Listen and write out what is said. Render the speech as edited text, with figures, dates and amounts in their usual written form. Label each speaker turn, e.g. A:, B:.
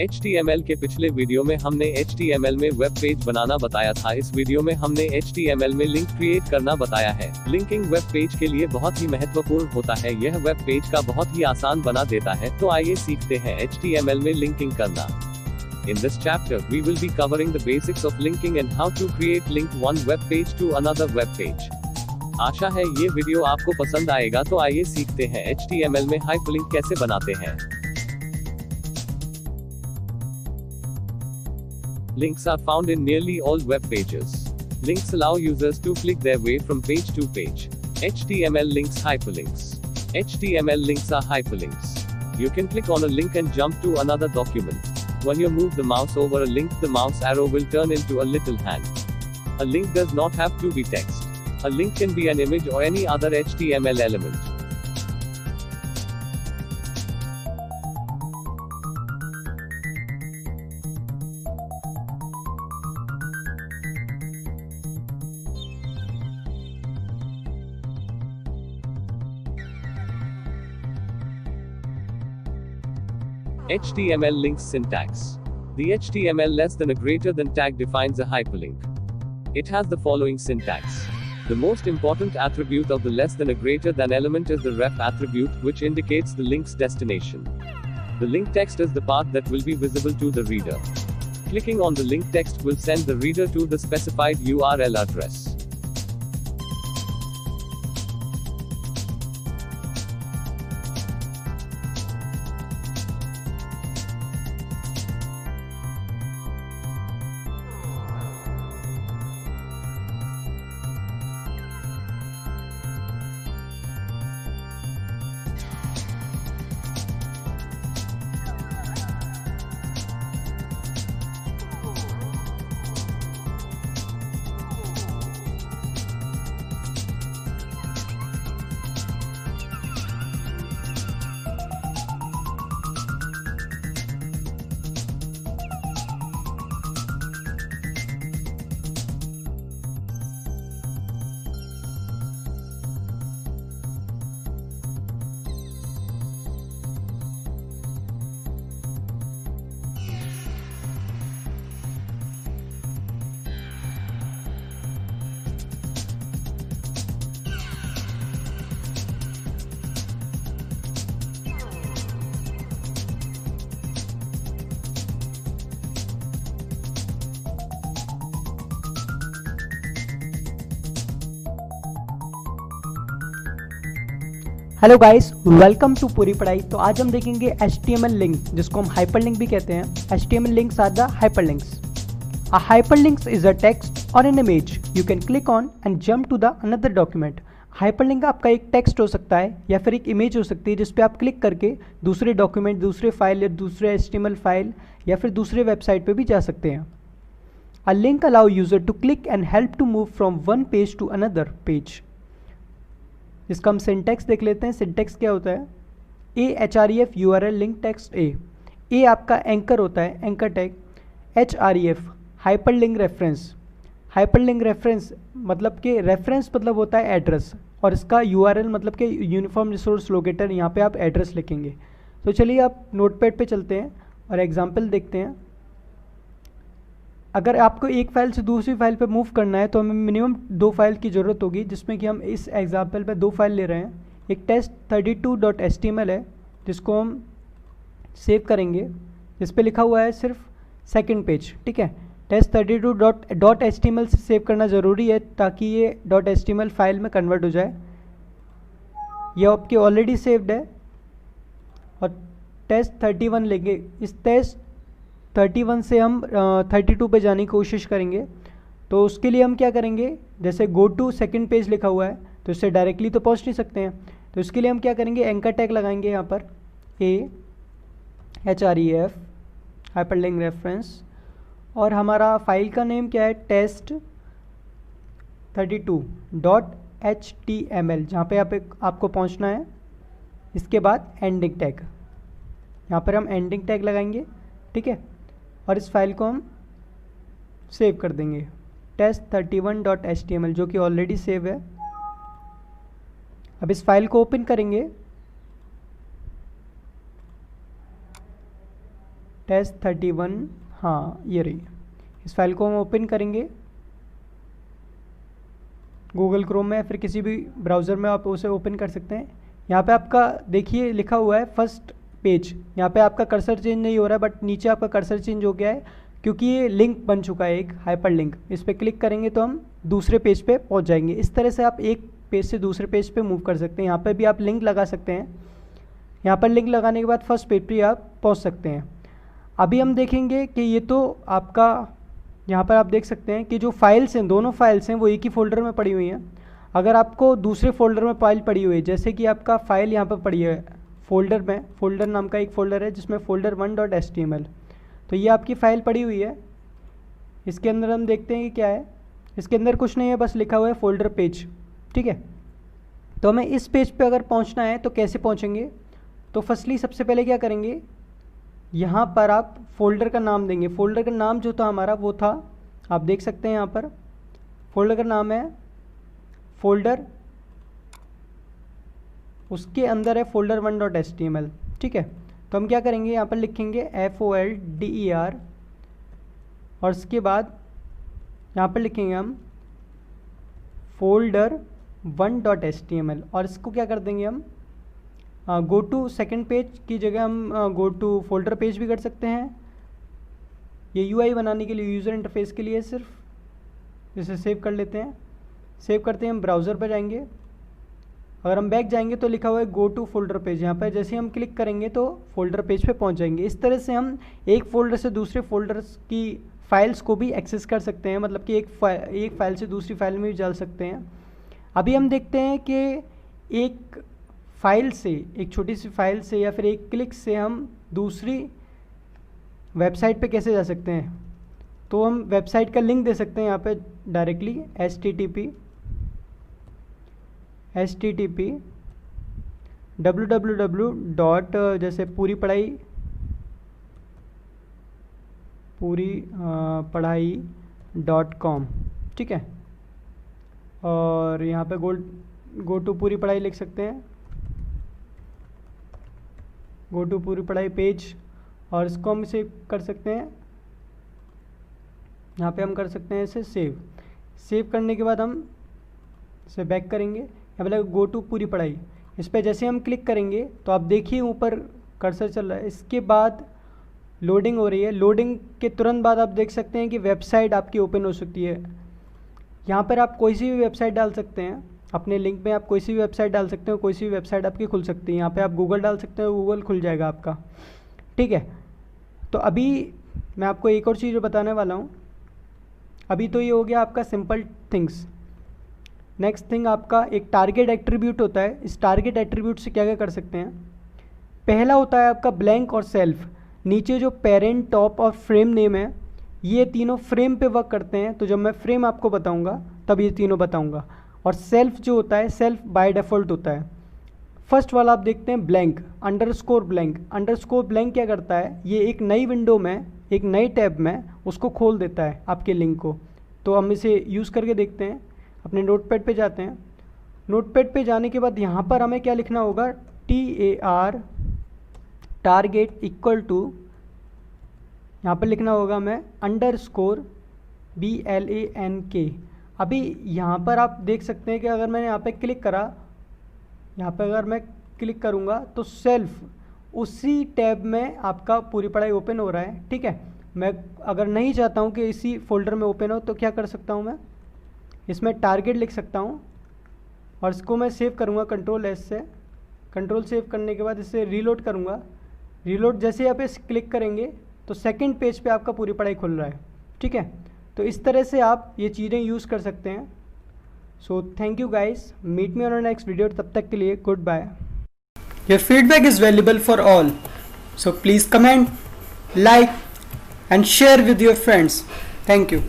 A: HTML के पिछले video में हमने HTML में वेब पेज बनाना बताया था। इस वीडियो में हमने HTML में लिंक क्रिएट करना बताया है। लिंकिंग वेब पेज के लिए बहुत ही महत्वपूर्ण होता है। यह वेब पेज का बहुत ही आसान बना देता है। तो आइए सीखते हैं HTML में लिंकिंग करना। In this chapter, we will be covering the basics of linking and how to create link one web page to another web page. आशा है ये वीडियो आपको पसंद आएगा। तो आइए सीखते हैं HTML में हाइपरलिंक कैसे बनाते हैं। Links are found in nearly all web pages. Links allow users to click their way from page to page. HTML links hyperlinks. HTML links are hyperlinks. You can click on a link and jump to another document. When you move the mouse over a link, the mouse arrow will turn into a little hand. A link does not have to be text. A link can be an image or any other HTML element. HTML links syntax. The HTML less than or greater than tag defines a hyperlink. It has the following syntax. The most important attribute of the less than or greater than element is the ref attribute, which indicates the link's destination. The link text is the part that will be visible to the reader. Clicking on the link text will send the reader to the specified URL address.
B: Hello guys, welcome to पूरी पढ़ाई। तो आज हम देखेंगे HTML link, जिसको हम hyperlink भी कहते हैं। HTML links are the hyperlinks. A hyperlink is a text or an image you can click on and jump to the another document. Hyperlink आपका एक टेक्स्ट हो सकता है या फिर एक इमेज हो सकती है, जिस पे आप क्लिक करके दूसरे डॉक्यूमेंट, दूसरे फाइल या दूसरे HTML फाइल या फिर दूसरे वेबसाइट पे भी जा सकते हैं। A link allow user to click and help to move from one page to another page. इसका हम सिंटेक्स देख लेते हैं। सिंटेक्स क्या होता है? AHREF URL लिंक टेक्स्ट ए आपका एंकर होता है, anchor tag. HREF hyperlink reference. Hyperlink reference मतलब कि रेफरेंस मतलब होता है एड्रेस, और इसका URL मतलब कि यूनिफॉर्म रिसोर्स लोकेटर। यहाँ पे आप एड्रेस लिखेंगे। तो चलिए आप नोटपैड पे चलते हैं और एग्जांपल देखते हैं। अगर आपको एक फ़ाइल से दूसरी फाइल पे मूव करना है तो हमें मिनिमम 2 फाइल की ज़रूरत होगी, जिसमें कि हम इस एग्जांपल पे 2 फाइल ले रहे हैं। एक test32.html है, जिसको हम सेव करेंगे, जिस पे लिखा हुआ है सिर्फ सेकंड पेज। ठीक है, test32.html से सेव करना ज़रूरी है ताकि ये .html फाइल में कन्वर्ट हो जाए। ये आपके ऑलरेडी सेव्ड है। और test31 लेंगे। इस test31 से हम 32 पे जाने की कोशिश करेंगे। तो उसके लिए हम क्या करेंगे, जैसे गो टू सेकंड पेज लिखा हुआ है तो इससे डायरेक्टली तो पहुंच नहीं सकते हैं। तो इसके लिए हम क्या करेंगे, एंकर टैग लगाएंगे यहाँ पर AHREF हाइपरलिंक रेफरेंस, और हमारा फाइल का नेम क्या है, test32.html, जहाँ पे आपको पहुँचना है। इसके बाद एंडिंग टैग, यहाँ पर हम एंडिंग टैग लगाएंगे। ठीक है, और इस फाइल को हम सेव कर देंगे, test31.html, जो कि ऑलरेडी सेव है। अब इस फाइल को ओपन करेंगे। test31, हाँ ये रही। इस फाइल को हम ओपन करेंगे गूगल क्रोम में या फिर किसी भी ब्राउज़र में आप उसे ओपन कर सकते हैं। यहाँ पे आपका देखिए लिखा हुआ है फर्स्ट पेज। यहाँ पे आपका कर्सर चेंज नहीं हो रहा है, बट नीचे आपका कर्सर चेंज हो गया है क्योंकि ये लिंक बन चुका है, एक हाइपर लिंक। इस पर क्लिक करेंगे तो हम दूसरे पेज पे पहुँच जाएंगे। इस तरह से आप एक पेज से दूसरे पेज पे मूव कर सकते हैं। यहाँ पे भी आप लिंक लगा सकते हैं। यहाँ पर लिंक लगाने के बाद फर्स्ट पेज पे आप पहुँच सकते हैं। अभी हम देखेंगे कि ये तो आपका यहाँ पर आप देख सकते हैं कि जो फाइल्स हैं, दोनों फाइल्स हैं वो एक ही फोल्डर में पड़ी हुई हैं। अगर आपको दूसरे फोल्डर में फाइल पड़ी हुई है, जैसे कि आपका फाइल यहाँ पर पड़ी है फोल्डर में, फोल्डर नाम का एक फ़ोल्डर है जिसमें folder1.html, तो ये आपकी फ़ाइल पड़ी हुई है। इसके अंदर हम देखते हैं कि क्या है। इसके अंदर कुछ नहीं है, बस लिखा हुआ है फोल्डर पेज, ठीक है। तो हमें इस पेज पे अगर पहुंचना है तो कैसे पहुंचेंगे? तो फर्स्टली सबसे पहले क्या करेंगे, यहाँ पर आप फोल्डर का नाम देंगे। फोल्डर का नाम जो था हमारा वो था, आप देख सकते हैं यहाँ पर फोल्डर का नाम है फोल्डर, उसके अंदर है folder1.html, ठीक है। तो हम क्या करेंगे, यहाँ पर लिखेंगे FOLDER और उसके बाद यहाँ पर लिखेंगे हम folder1.html और इसको क्या कर देंगे हम गो टू सेकेंड पेज की जगह हम गो टू फोल्डर पेज भी कर सकते हैं। ये UI बनाने के लिए, यूज़र इंटरफेस के लिए सिर्फ। इसे सेव कर लेते हैं। सेव करते हैं, हम ब्राउज़र पर जाएंगे। अगर हम बैक जाएंगे तो लिखा हुआ है गो टू फोल्डर पेज। यहाँ पर जैसे हम क्लिक करेंगे तो फोल्डर पेज पे पहुँच जाएंगे। इस तरह से हम एक फ़ोल्डर से दूसरे फोल्डर्स की फाइल्स को भी एक्सेस कर सकते हैं, मतलब कि एक फ़ाइल से दूसरी फाइल में भी डाल सकते हैं। अभी हम देखते हैं कि एक फ़ाइल से, एक छोटी सी फाइल से या फिर एक क्लिक से हम दूसरी वेबसाइट पे कैसे जा सकते हैं। तो हम वेबसाइट का लिंक दे सकते हैं यहाँ पे डायरेक्टली http www. जैसे पूरी पढ़ाई.com, ठीक है। और यहाँ पे गो टू पूरी पढ़ाई लिख सकते हैं, गो टू पूरी पढ़ाई पेज, और इसको हम इसे कर सकते हैं, यहाँ पे हम कर सकते हैं इसे सेव करने के बाद हम इसे बैक करेंगे। यहाँ पे गो टू पूरी पढ़ाई, इस पर जैसे हम क्लिक करेंगे तो आप देखिए ऊपर कर्सर चल रहा है। इसके बाद लोडिंग हो रही है। लोडिंग के तुरंत बाद आप देख सकते हैं कि वेबसाइट आपकी ओपन हो सकती है। यहाँ पर आप कोई सी भी वेबसाइट डाल सकते हैं, अपने लिंक में आप कोई सी भी वेबसाइट डाल सकते हो, कोई सी भी वेबसाइट आपकी खुल सकती है। यहाँ पे आप गूगल डाल सकते हो, गूगल खुल जाएगा आपका, ठीक है। तो अभी मैं आपको एक और चीज़ बताने वाला हूँ। अभी तो ये हो गया आपका सिंपल थिंग्स। नेक्स्ट थिंग आपका एक टारगेट एट्रीब्यूट होता है। इस टारगेट एट्रीब्यूट से क्या क्या कर सकते हैं। पहला होता है आपका ब्लैंक और सेल्फ। नीचे जो पेरेंट, टॉप और फ्रेम नेम है, ये तीनों फ्रेम पे वर्क करते हैं। तो जब मैं फ्रेम आपको बताऊंगा तब ये तीनों बताऊंगा। और सेल्फ जो होता है, सेल्फ बाय डिफ़ॉल्ट होता है। फर्स्ट वाला आप देखते हैं blank, underscore blank. Underscore blank क्या करता है, ये एक नई विंडो में, एक नई टैब में उसको खोल देता है आपके लिंक को। तो हम इसे यूज़ करके देखते हैं। अपने नोटपैड पे जाते हैं। नोटपैड पे जाने के बाद यहाँ पर हमें क्या लिखना होगा, TAR टारगेट इक्वल टू, यहाँ पर लिखना होगा हमें अंडरस्कोर BLANK। अभी यहाँ पर आप देख सकते हैं कि अगर मैंने यहाँ पे क्लिक करा, यहाँ पे अगर मैं क्लिक करूँगा तो सेल्फ उसी टैब में आपका पूरी पढ़ाई ओपन हो रहा है, ठीक है। मैं अगर नहीं चाहता हूँ कि इसी फोल्डर में ओपन हो तो क्या कर सकता हूँ, मैं इसमें टारगेट लिख सकता हूँ और इसको मैं सेव करूँगा Ctrl+S से। कंट्रोल सेव करने के बाद इसे रीलोड करूँगा। रीलोड जैसे आप इस क्लिक करेंगे तो सेकंड पेज पे आपका पूरी पढ़ाई खुल रहा है, ठीक है। तो इस तरह से आप ये चीज़ें यूज़ कर सकते हैं। So thank you guys, meet me on next video. तब तक के लिए goodbye. Your feedback is valuable for all, so please comment, like and share with your friends. Thank you.